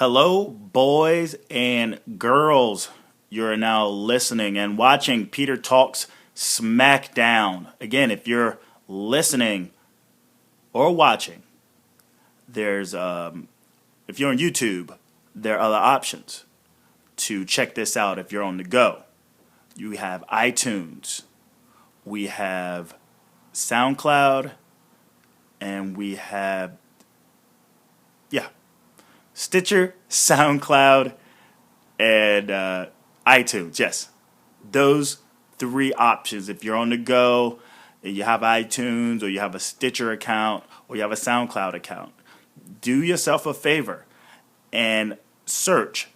Hello, boys and girls. You're now listening and watching Peter Talks Smackdown. Again, if you're listening or watching, there's if you're on YouTube, there are other options to check this out if you're on the go. You have iTunes, we have SoundCloud, and we have Stitcher, SoundCloud, and iTunes. Yes, those three options. If you're on the go and you have iTunes or you have a Stitcher account or you have a SoundCloud account, do yourself a favor and search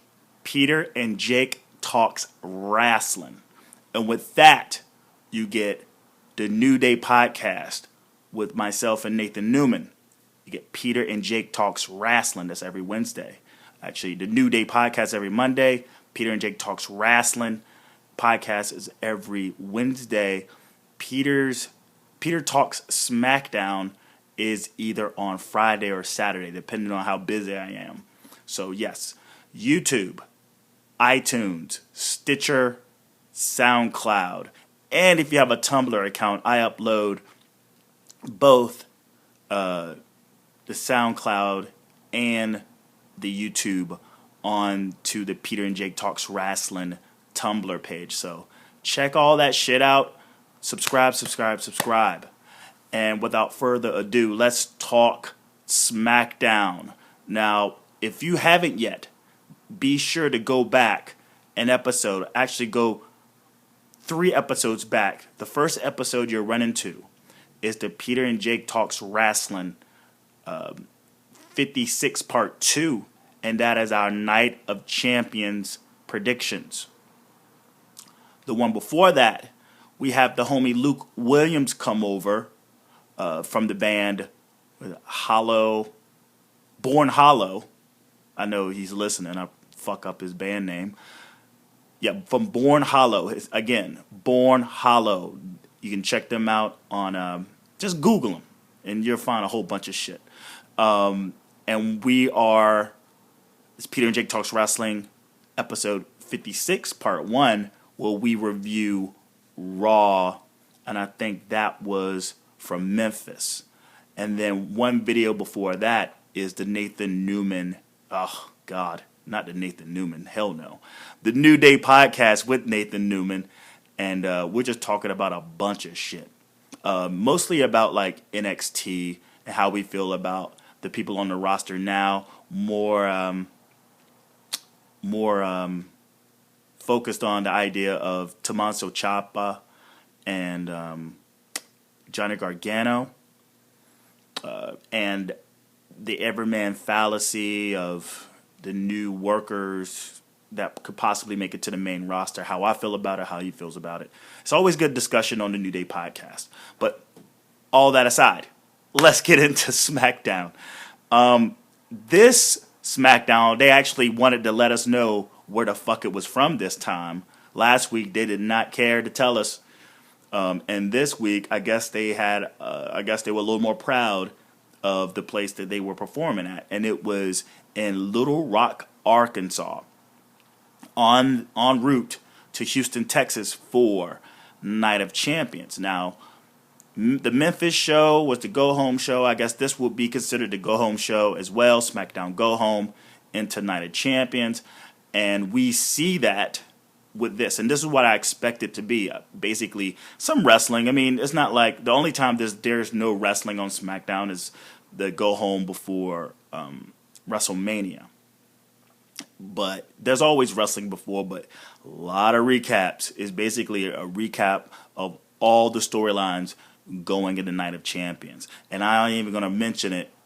Peter and Jake Talks Wrestling. And with that, you get the New Day podcast with myself and Nathan Newman. You get Peter and Jake Talks Wrestling. That's every Wednesday. Actually, the New Day podcast every Monday. Peter and Jake Talks Wrestling podcast is every Wednesday. Peter Talks Smackdown is either on Friday or Saturday, depending on how busy I am. So yes, YouTube, iTunes, Stitcher, SoundCloud, and if you have a Tumblr account, I upload both the SoundCloud and the YouTube onto the Peter and Jake Talks Wrestling Tumblr page. So check all that shit out. Subscribe. And without further ado, let's talk SmackDown. Now, if you haven't yet, be sure to go back an episode. Actually, go 3 episodes back. The first episode you're running to is the Peter and Jake Talks Wrestling 56 part 2, and that is our Night of Champions predictions. The one before that, we have the homie Luke Williams come over from the band Born Hollow. I know he's listening. I fuck up his band name. Yeah, from Born Hollow. Again, Born Hollow. You can check them out on, just Google them, and you'll find a whole bunch of shit. And we are, it's Peter and Jake Talks Wrestling, episode 56, part 1, where we review Raw, and I think that was from Memphis. And then one video before that is the Nathan Newman, oh God, not the Nathan Newman, hell no. The New Day podcast with Nathan Newman, and we're just talking about a bunch of shit. Mostly about like NXT and how we feel about the people on the roster now, more focused on the idea of Tommaso Ciampa and Johnny Gargano, and the everyman fallacy of the new workers that could possibly make it to the main roster, how I feel about it, how he feels about it. It's always good discussion on the New Day podcast. But all that aside, let's get into SmackDown. This SmackDown, they actually wanted to let us know where the fuck it was from this time. Last week, they did not care to tell us. And this week, I guess they were a little more proud of the place that they were performing at. And it was in Little Rock, Arkansas, en route to Houston, Texas for Night of Champions. Now, the Memphis show was the go-home show. I guess this would be considered the go-home show as well. SmackDown go-home into Night of Champions. And we see that with this. And this is what I expect it to be. Basically, some wrestling. I mean, it's not like the only time there's no wrestling on SmackDown is the go-home before WrestleMania. But there's always wrestling before, but a lot of recaps is basically a recap of all the storylines going into Night of Champions. And I ain't even going to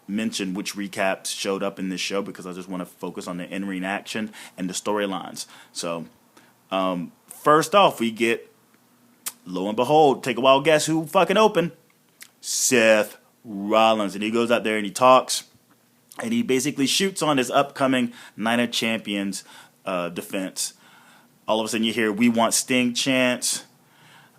mention which recaps showed up in this show because I just want to focus on the in-ring action and the storylines. So, first off, we get, lo and behold, take a wild guess who fucking opened? Seth Rollins. And he goes out there and he talks. And he basically shoots on his upcoming Night of Champions defense. All of a sudden you hear, "We want Sting" chants.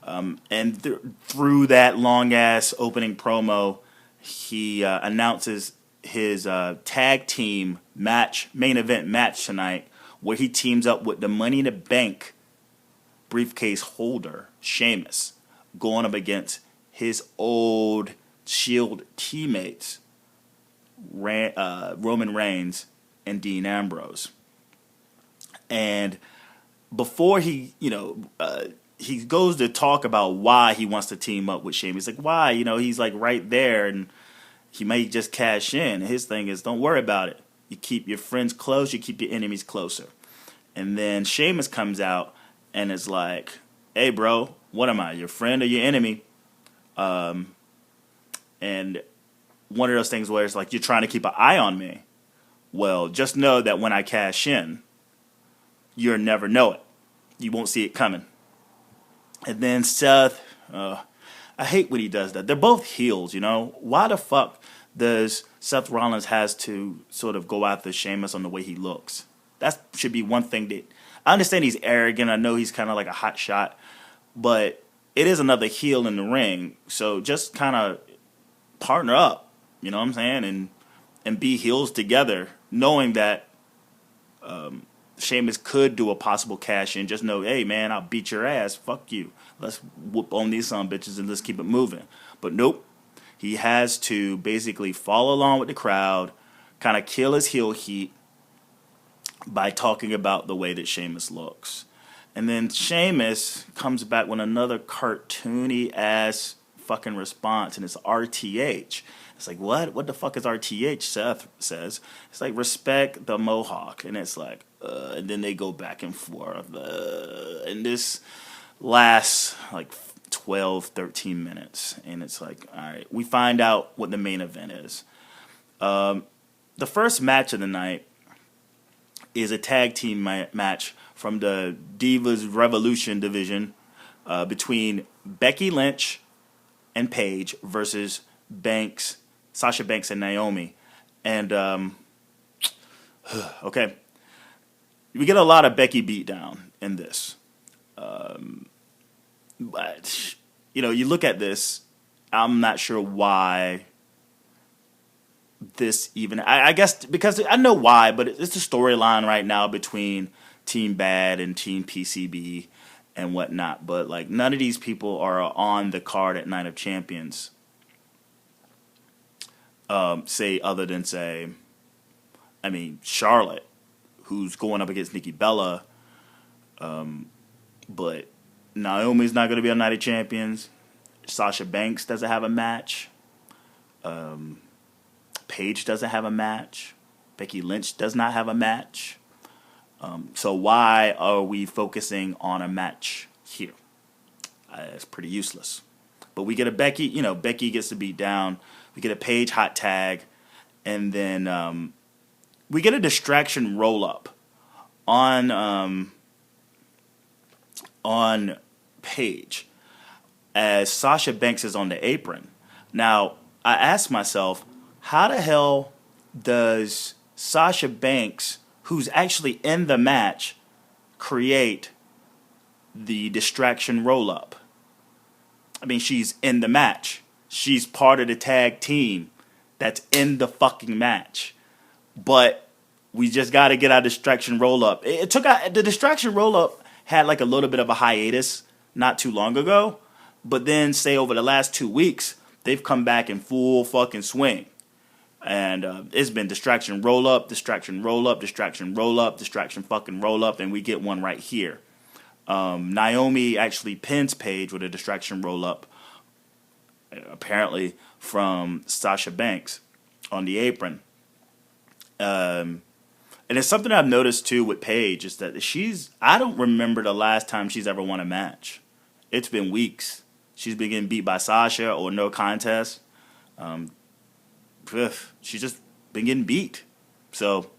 And through that long-ass opening promo, he announces his tag team main event match tonight, where he teams up with the Money in the Bank briefcase holder, Sheamus, going up against his old Shield teammates, Roman Reigns and Dean Ambrose. And before he goes to talk about why he wants to team up with Sheamus. He's like, why? He's like right there, and he may just cash in. His thing is, don't worry about it. You keep your friends close, you keep your enemies closer. And then Sheamus comes out and is like, hey, bro, what am I, your friend or your enemy? And one of those things where it's like, you're trying to keep an eye on me. Well, just know that when I cash in, you'll never know it. You won't see it coming. And then Seth, I hate when he does that. They're both heels, Why the fuck does Seth Rollins has to sort of go after Sheamus on the way he looks? That should be one thing that... I understand he's arrogant. I know he's kind of like a hot shot. But it is another heel in the ring. So just kind of partner up, you know what I'm saying? And be heels together, knowing that Sheamus could do a possible cash in. Just know, hey, man, I'll beat your ass. Fuck you. Let's whoop on these son bitches and let's keep it moving. But nope. He has to basically follow along with the crowd, kind of kill his heel heat by talking about the way that Sheamus looks. And then Sheamus comes back with another cartoony-ass fucking response, and it's RTH. It's like, what? What the fuck is RTH? Seth says. It's like, respect the Mohawk. And it's like, and then they go back and forth. And this lasts like 12, 13 minutes. And it's like, all right, we find out what the main event is. The first match of the night is a tag team match from the Divas Revolution division between Becky Lynch and Paige versus Sasha Banks and Naomi. And, okay, we get a lot of Becky beatdown in this. But, you look at this, I'm not sure why this even... I guess because I know why, but it's a storyline right now between Team Bad and Team PCB and whatnot. But, like, none of these people are on the card at Night of Champions. Other than Charlotte, who's going up against Nikki Bella. But Naomi's not going to be on Night of Champions. Sasha Banks doesn't have a match. Paige doesn't have a match. Becky Lynch does not have a match. So why are we focusing on a match here? It's pretty useless. But we get a Becky, Becky gets to beat down. We get a Paige hot tag. And then we get a distraction roll-up on Paige as Sasha Banks is on the apron. Now, I asked myself, how the hell does Sasha Banks, who's actually in the match, create the distraction roll-up? I mean, she's in the match. She's part of the tag team that's in the fucking match. But we just got to get our distraction roll-up. The distraction roll-up had like a little bit of a hiatus not too long ago. But then, say, over the last 2 weeks, they've come back in full fucking swing. And it's been distraction roll-up, distraction roll-up, distraction roll-up, distraction fucking roll-up, and we get one right here. Naomi actually pins Paige with a distraction roll-up, apparently from Sasha Banks on the apron. And it's something I've noticed, too, with Paige, is that I don't remember the last time she's ever won a match. It's been weeks. She's been getting beat by Sasha or no contest. She's just been getting beat. So,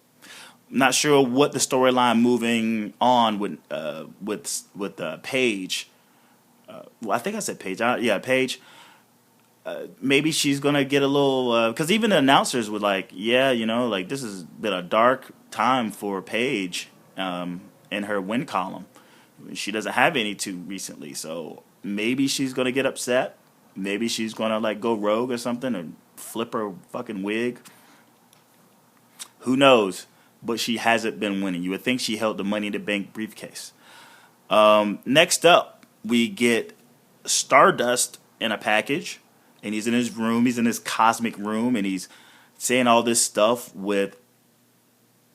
I'm not sure what the storyline moving on with Paige. Well, I think I said Paige. Paige. Maybe she's gonna get a little, because even the announcers were like, this has been a dark time for Paige in her win column. She doesn't have any too recently, so maybe she's gonna get upset. Maybe she's gonna like go rogue or something and flip her fucking wig. Who knows? But she hasn't been winning. You would think she held the Money in the Bank briefcase. Next up, we get Stardust in a package, and he's in his room. He's in his cosmic room, and he's saying all this stuff with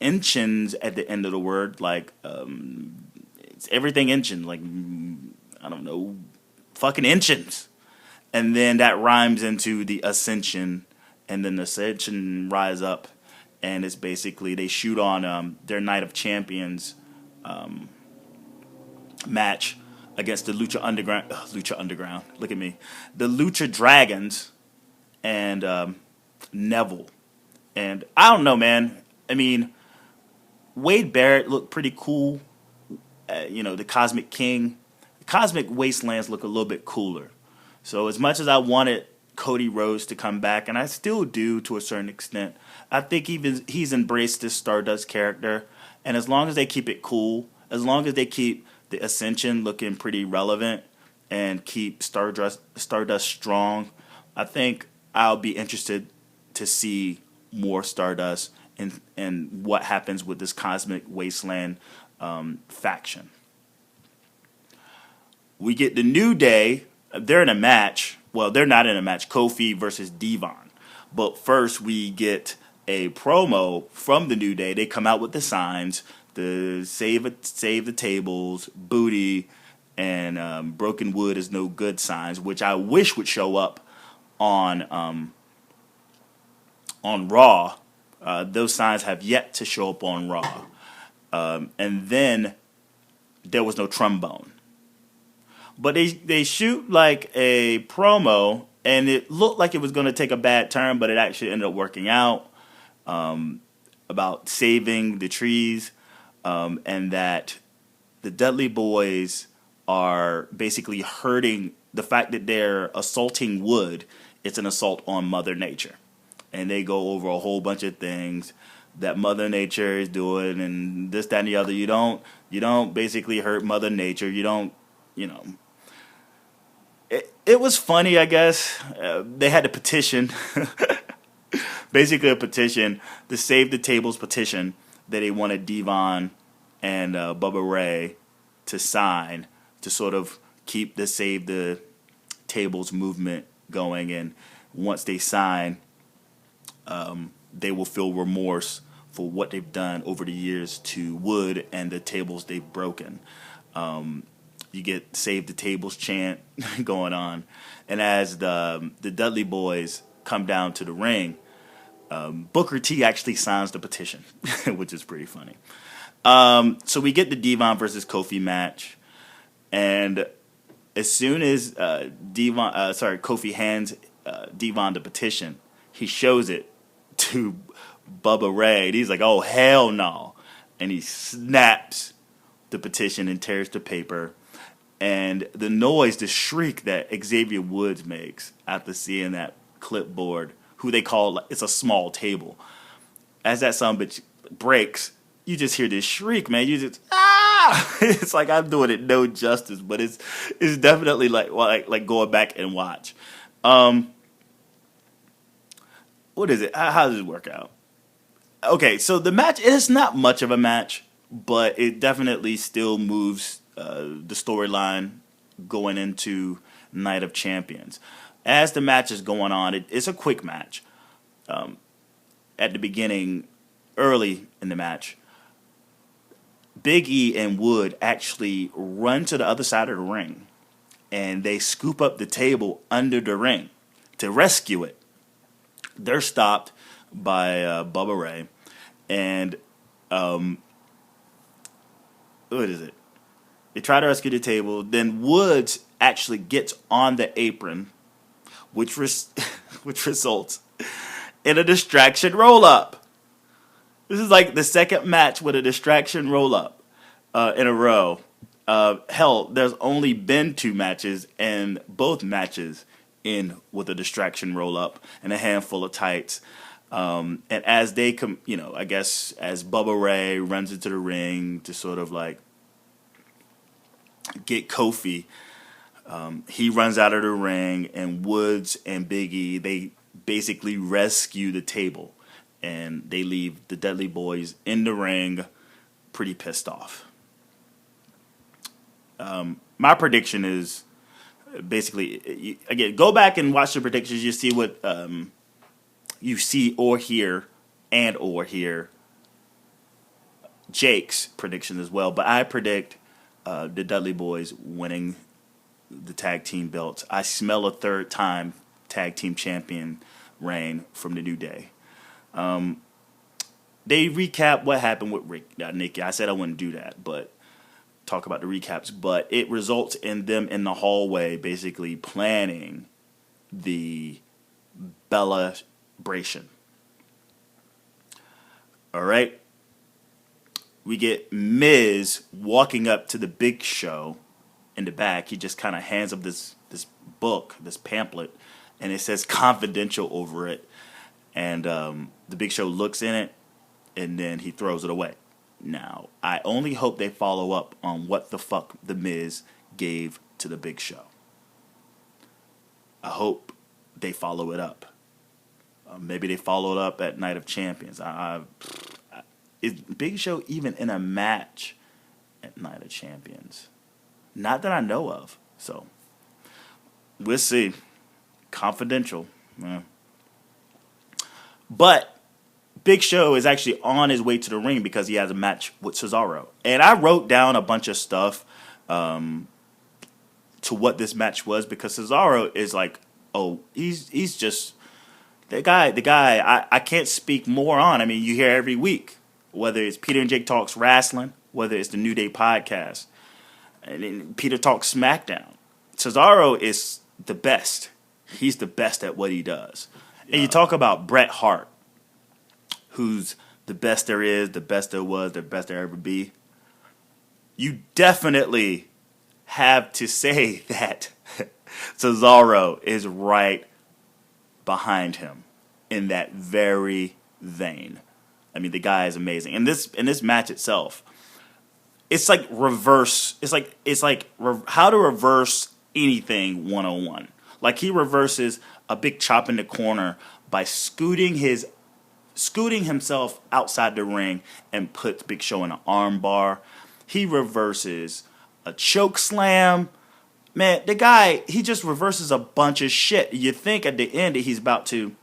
inchins at the end of the word, like it's everything inchin, like I don't know, fucking inchins, and then that rhymes into the Ascension, and then the Ascension rise up, and it's basically they shoot on their Night of Champions match against the Lucha Underground. Look at me, the Lucha Dragons, and Neville, and I don't know, man. I mean, Wade Barrett looked pretty cool. The Cosmic King. The Cosmic Wastelands look a little bit cooler. So as much as I wanted Cody Rhodes to come back, and I still do to a certain extent, I think he's embraced this Stardust character. And as long as they keep it cool, as long as they keep the Ascension looking pretty relevant and keep Stardust strong, I think I'll be interested to see more Stardust and what happens with this Cosmic Wasteland faction. We get the New Day. They're in a match. Well, they're not in a match. Kofi versus Devon. But first, we get a promo from the New Day. They come out with the signs, the save the tables, booty, and broken wood is no good signs, which I wish would show up on Raw. Those signs have yet to show up on Raw. And then there was no trombone. But they shoot like a promo, and it looked like it was going to take a bad turn, but it actually ended up working out, about saving the trees, and that the Dudley Boyz are basically hurting. The fact that they're assaulting wood, it's an assault on Mother Nature. And they go over a whole bunch of things that Mother Nature is doing, and this, that, and the other. You don't basically hurt Mother Nature. You don't. It was funny, I guess. They had a petition, basically a petition, the Save the Tables petition that they wanted Devon and Bubba Ray to sign to sort of keep the Save the Tables movement going. And once they sign, they will feel remorse for what they've done over the years to wood and the tables they've broken. You get Save the Tables chant going on. And as the Dudley Boyz come down to the ring, Booker T actually signs the petition, which is pretty funny. So we get the Devon versus Kofi match. And as soon as Kofi hands Devon the petition, he shows it to Bubba Ray. And he's like, oh, hell no. And he snaps the petition and tears the paper. And the noise, the shriek that Xavier Woods makes after seeing that clipboard, who they call, it's a small table. As that son bitch breaks, you just hear this shriek, man. You just, ah! It's like I'm doing it no justice, but it's definitely like going back and watch. What is it? How does it work out? Okay, so the match, it's not much of a match, but it definitely still moves the storyline going into Night of Champions. As the match is going on, it's a quick match. At the beginning, early in the match, Big E and Wood actually run to the other side of the ring, and they scoop up the table under the ring to rescue it. They're stopped by Bubba Ray, and what is it? They try to rescue the table. Then Woods actually gets on the apron, which results in a distraction roll-up. This is like the second match with a distraction roll-up in a row. Hell, there's only been 2 matches, and both matches end with a distraction roll-up and a handful of tights. And as they come, I guess as Bubba Ray runs into the ring to sort of like get Kofi, he runs out of the ring, and Woods and Big E, they basically rescue the table. and they leave the Dudley Boyz in the ring pretty pissed off. My prediction is basically, again, go back and watch the predictions. You see what you see or hear Jake's prediction as well. But I predict the Dudley Boyz winning the tag team belts. I smell a third time tag team champion reign from the New Day. They recap what happened with Nikki. I said I wouldn't do that, but talk about the recaps. But it results in them in the hallway basically planning the Bella-bration. All right. We get Miz walking up to the Big Show in the back. He just kind of hands up this book, this pamphlet, and it says confidential over it. And the Big Show looks in it, and then he throws it away. Now, I only hope they follow up on what the fuck the Miz gave to the Big Show. I hope they follow it up. Maybe they follow it up at Night of Champions. Is Big Show even in a match at Night of Champions? Not that I know of. So, we'll see. Confidential. Yeah. But Big Show is actually on his way to the ring because he has a match with Cesaro. And I wrote down a bunch of stuff to what this match was because Cesaro is like, oh, he's just the guy I can't speak more on. I mean, you hear every week, whether it's Peter and Jake Talks Wrestling, whether it's the New Day Podcast, and then Peter Talks Smackdown. Cesaro is the best. He's the best at what he does. And you talk about Bret Hart, who's the best there is, the best there was, the best there ever be. You definitely have to say that Cesaro is right behind him in that very vein. I mean, the guy is amazing. And this match itself, it's like reverse. It's like how to reverse anything 101. Like he reverses a big chop in the corner by scooting himself outside the ring and puts Big Show in an arm bar. He reverses a choke slam. Man, the guy, he just reverses a bunch of shit. You think at the end that he's about to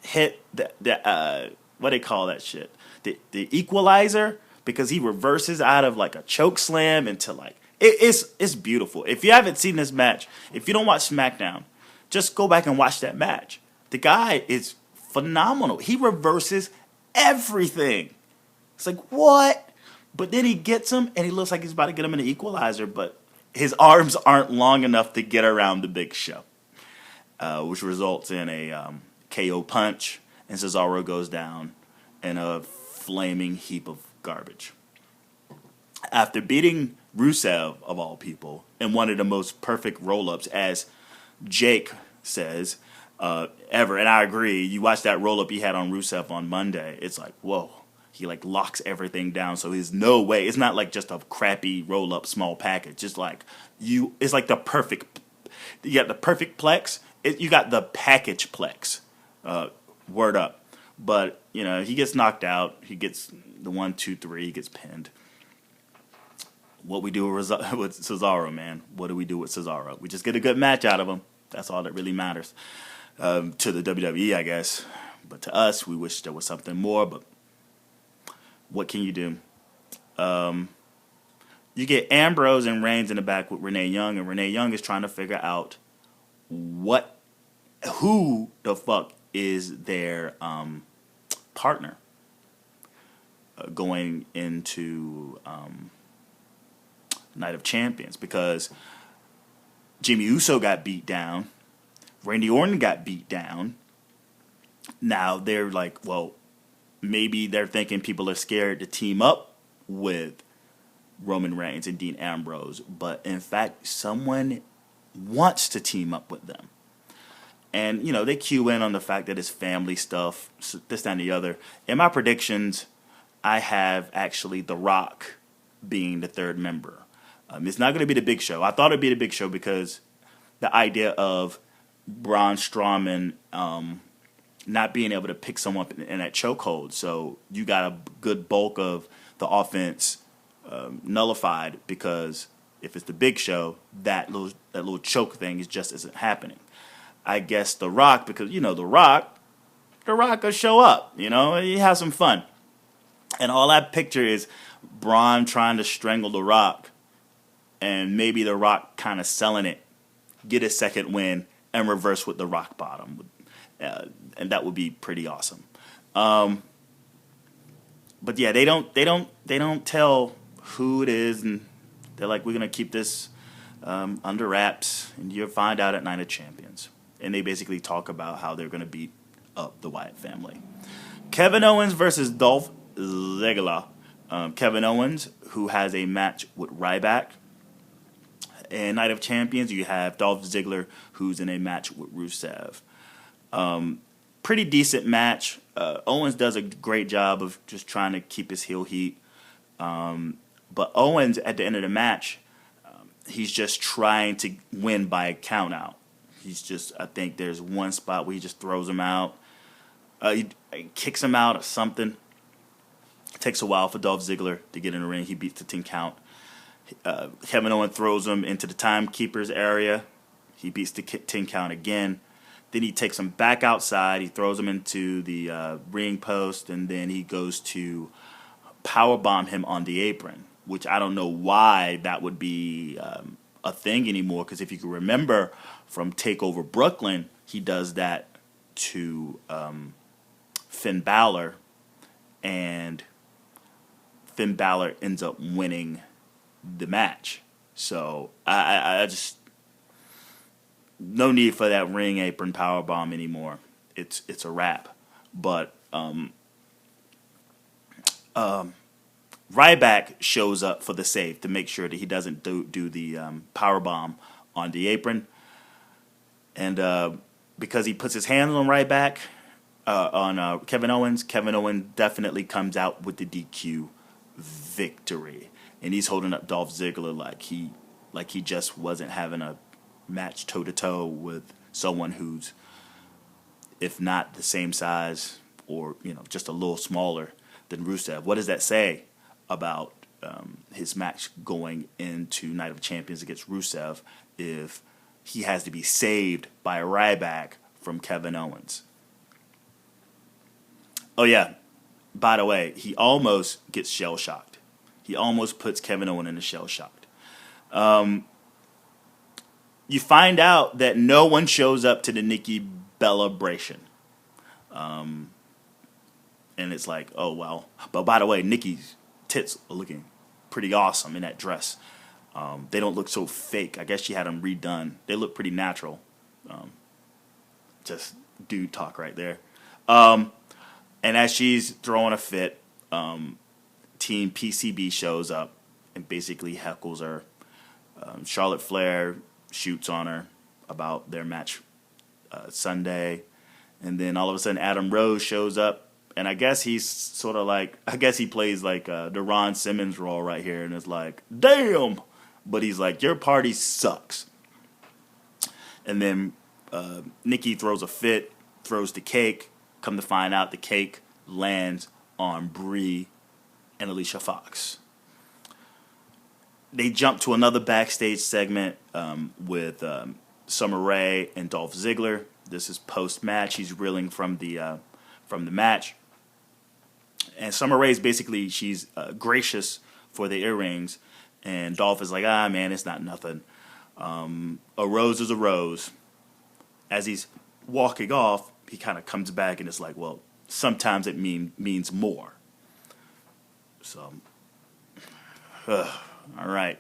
hit the what they call that shit? The equalizer, because he reverses out of like a choke slam into like it's beautiful. If you haven't seen this match, if you don't watch SmackDown, just go back and watch that match. The guy is phenomenal. He reverses everything. It's like, what? But then he gets him, and he looks like he's about to get him in the equalizer, but his arms aren't long enough to get around the Big Show, which results in a KO punch, and Cesaro goes down in a flaming heap of garbage. After beating Rusev, of all people, in one of the most perfect roll-ups, as Jake says, ever, and I agree, you watch that roll-up he had on Rusev on Monday, it's like, whoa. He like locks everything down, so there's no way. It's not like just a crappy roll-up small package. It's like it's like the perfect. You got the perfect plex. You got the package plex. Word up. But he gets knocked out. He gets the 1, 2, 3. He gets pinned. What we do with Cesaro, man? What do we do with Cesaro? We just get a good match out of him. That's all that really matters to the WWE, I guess. But to us, we wish there was something more. But what can you do? You get Ambrose and Reigns in the back with Renee Young, and Renee Young is trying to figure out who the fuck is their partner going into Night of Champions, because Jimmy Uso got beat down, Randy Orton got beat down. Now they're like, well, maybe they're thinking people are scared to team up with Roman Reigns and Dean Ambrose, but in fact, someone wants to team up with them. And, they cue in on the fact that it's family stuff, this, that, and the other. In my predictions, I have actually The Rock being the third member. It's not going to be the Big Show. I thought it would be the Big Show because the idea of Braun Strowman not being able to pick someone up in that chokehold. So you got a good bulk of the offense nullified, because if it's the Big Show, that little choke thing just isn't happening. I guess The Rock, because The Rock will show up. He has some fun, and all I picture is Braun trying to strangle The Rock, and maybe The Rock kind of selling it, get a second win, and reverse with the rock bottom. And that would be pretty awesome. But yeah, they don't tell who it is, and they're like, we're gonna keep this under wraps, and you'll find out at Night of Champions. And they basically talk about how they're gonna beat up the Wyatt family. Kevin Owens versus Dolph Ziggler. Kevin Owens, who has a match with Ryback. And Night of Champions, you have Dolph Ziggler, who's in a match with Rusev. Pretty decent match. Owens does a great job of just trying to keep his heel heat. But Owens, at the end of the match, he's just trying to win by a count out. I think there's one spot where he just throws him out. He kicks him out or something. It takes a while for Dolph Ziggler to get in the ring. He beats the 10 count. Kevin Owens throws him into the timekeeper's area. He beats the 10 count again. Then he takes him back outside. He throws him into the ring post, and then he goes to powerbomb him on the apron, which I don't know why that would be a thing anymore, because if you can remember from TakeOver Brooklyn, he does that to Finn Balor, and Finn Balor ends up winning the match. So I just, no need for that ring apron powerbomb anymore. It's a wrap. But Ryback shows up for the save to make sure that he doesn't do the powerbomb on the apron. And because he puts his hands on Ryback, on Kevin Owens definitely comes out with the DQ victory. And he's holding up Dolph Ziggler like he just wasn't having a match toe-to-toe with someone who's, if not the same size or just a little smaller than Rusev. What does that say about his match going into Night of Champions against Rusev if he has to be saved by Ryback from Kevin Owens? Oh yeah, by the way, he almost gets shell-shocked. He almost puts Kevin Owens in a shell-shocked. You find out that no one shows up to the Nikki Bella-bration. And it's like, oh, well. But by the way, Nikki's tits are looking pretty awesome in that dress. They don't look so fake. I guess she had them redone. They look pretty natural. Just dude talk right there. And as she's throwing a fit, Team PCB shows up and basically heckles her. Charlotte Flair shoots on her about their match Sunday. And then all of a sudden Adam Rose shows up. And I guess he's sort of like, he plays like the Ron Simmons role right here. And it's like, damn. But he's like, your party sucks. And then Nikki throws a fit, throws the cake. Come to find out the cake lands on Brie and Alicia Fox. They jump to another backstage segment with Summer Rae and Dolph Ziggler. This is post-match. He's reeling from the match. And Summer Rae is basically, she's gracious for the earrings. And Dolph is like, man, it's not nothing. A rose is a rose. As he's walking off, he kind of comes back and it's like, well, sometimes it means more. So, all right.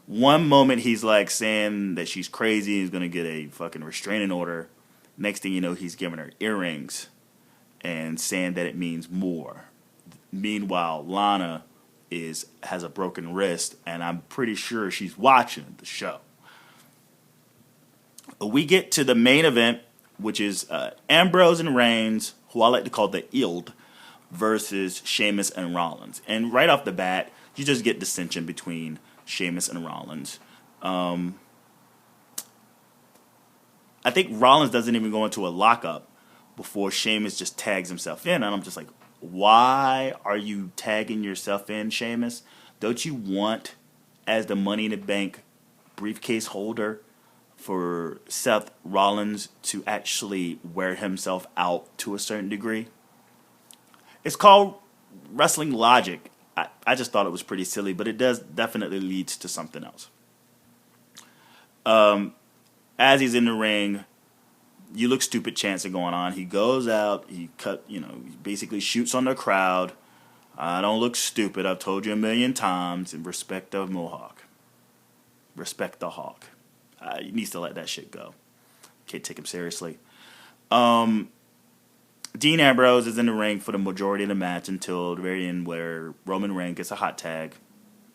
One moment he's like saying that she's crazy, he's going to get a fucking restraining order. Next thing you know, he's giving her earrings and saying that it means more. Meanwhile, Lana has a broken wrist, and I'm pretty sure she's watching the show. We get to the main event, which is Ambrose and Reigns, who I like to call the Ild, versus Sheamus and Rollins. And right off the bat, you just get dissension between Sheamus and Rollins. I think Rollins doesn't even go into a lockup before Sheamus just tags himself in. And I'm just like, why are you tagging yourself in, Sheamus? Don't you want, as the Money in the Bank briefcase holder, for Seth Rollins to actually wear himself out to a certain degree? It's called wrestling logic. I just thought it was pretty silly, but it does definitely leads to something else. As he's in the ring, you look stupid chants are going on. He goes out, he basically shoots on the crowd. I don't look stupid. I've told you a million times. And respect the Mohawk. Respect the Hawk. He needs to let that shit go. Can't take him seriously. Dean Ambrose is in the ring for the majority of the match until the very end, where Roman Reigns gets a hot tag.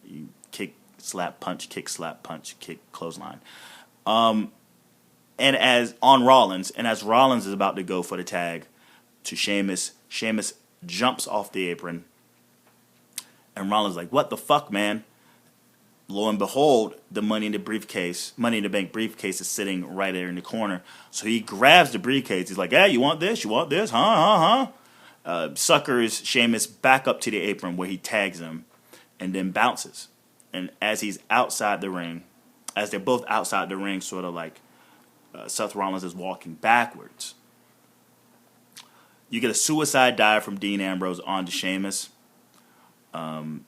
You kick, slap, punch, kick, slap, punch, kick, clothesline. And as Rollins is about to go for the tag to Sheamus, Sheamus jumps off the apron. And Rollins is like, what the fuck, man? Lo and behold, the Money in the Bank briefcase is sitting right there in the corner. So he grabs the briefcase. He's like, hey, you want this? You want this? Huh? Suckers Sheamus back up to the apron where he tags him and then bounces. And as he's outside the ring, as they're both outside the ring, sort of like Seth Rollins is walking backwards, you get a suicide dive from Dean Ambrose onto Sheamus. And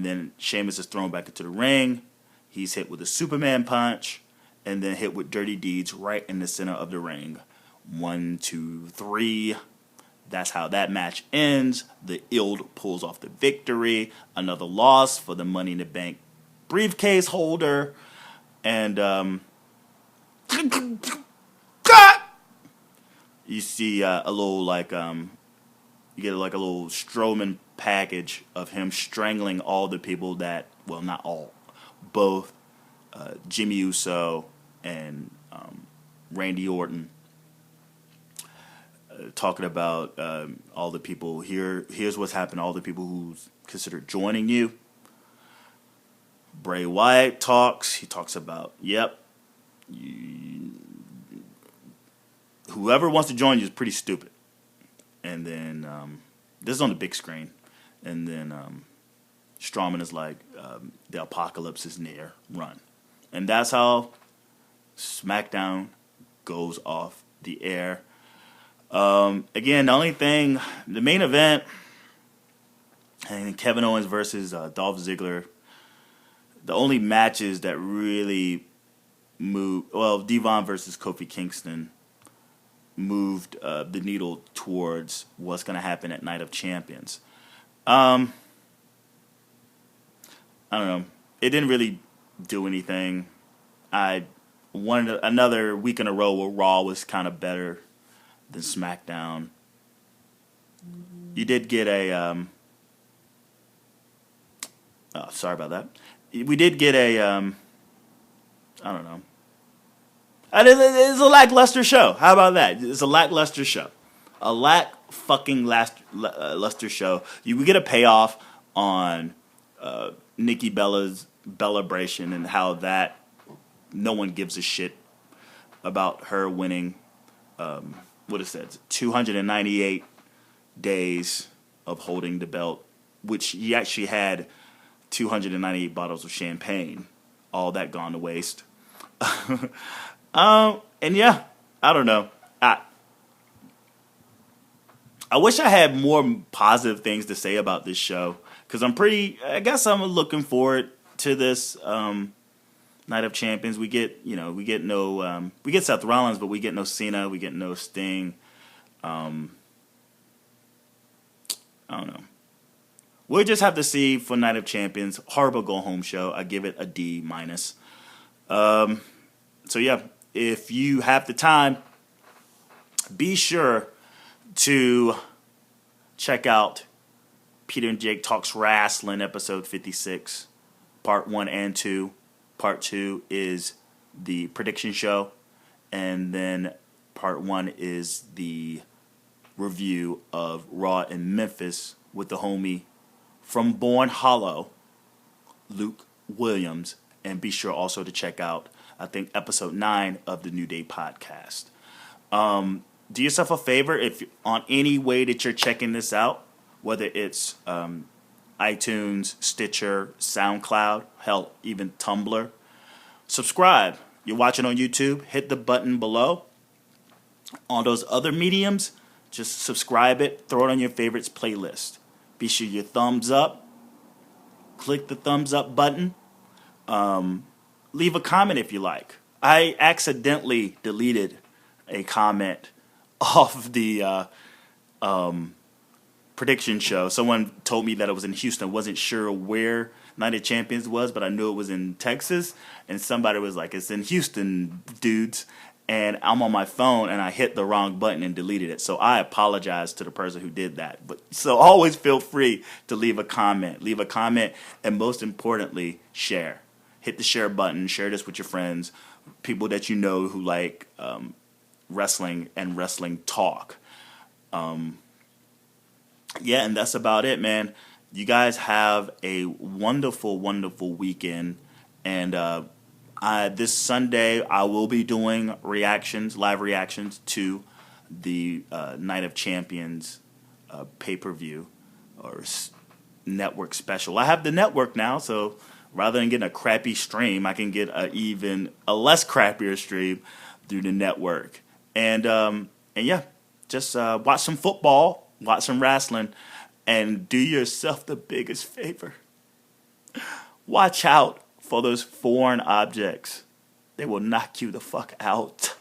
then Sheamus is thrown back into the ring. He's hit with a Superman punch and then hit with Dirty Deeds right in the center of the ring. 1, 2, 3. That's how that match ends. The Ild pulls off the victory. Another loss for the Money in the Bank briefcase holder. And you see a little you get like a little Strowman package of him strangling all the people that, well, not all, both Jimmy Uso and Randy Orton, talking about all the people here's what's happened, all the people who's considered joining you. Bray Wyatt talks. He talks about, whoever wants to join you is pretty stupid. And then this is on the big screen. And then Strowman is like, the apocalypse is near, run. And that's how SmackDown goes off the air. Again, the main event, and Kevin Owens versus Dolph Ziggler, the only matches that really moved, Devon versus Kofi Kingston moved the needle towards what's going to happen at Night of Champions. I don't know. It didn't really do anything. I wanted another week in a row where Raw was kind of better than SmackDown. You did get a... sorry about that. We did get a... I don't know. It's a lackluster show. How about that? It's a lackluster show. A luster show. We get a payoff on Nikki Bella's Bellabration and how that no one gives a shit about her winning. What is that? 298 days of holding the belt, which he actually had 298 bottles of champagne. All that gone to waste. And yeah, I don't know. I wish I had more positive things to say about this show, because I'm looking forward to this Night of Champions. We get Seth Rollins, but we get no Cena, we get no Sting. I don't know. We'll just have to see for Night of Champions. Horrible go home show. I give it a D-. So yeah, if you have the time, be sure to check out Peter and Jake Talks Wrestling, episode 56, part 1 and 2. Part 2 is the prediction show, and then part 1 is the review of Raw in Memphis with the homie from Born Hollow, Luke Williams. And be sure also to check out, I think, episode 9 of the New Day podcast. do yourself a favor if on any way that you're checking this out, whether it's iTunes, Stitcher, SoundCloud, hell, even Tumblr, subscribe. You're watching on YouTube, hit the button below. On those other mediums, just subscribe it, throw it on your favorites playlist. Be sure you thumbs up, click the thumbs up button. Leave a comment if you like. I accidentally deleted a comment off the prediction show. Someone told me that it was in Houston. Wasn't sure where Night of Champions was, but I knew it was in Texas. And somebody was like, "It's in Houston, dudes." And I'm on my phone, and I hit the wrong button and deleted it. So I apologize to the person who did that. But so always feel free to leave a comment. Leave a comment, and most importantly, share. Hit the share button. Share this with your friends, people that you know who like wrestling and wrestling talk. Yeah, and that's about it, man. You guys have a wonderful, wonderful weekend. And this Sunday, I will be doing live reactions to the Night of Champions pay-per-view or network special. I have the network now, so rather than getting a crappy stream, I can get even a less crappier stream through the network. And yeah, just watch some football, watch some wrestling, and do yourself the biggest favor. Watch out for those foreign objects. They will knock you the fuck out.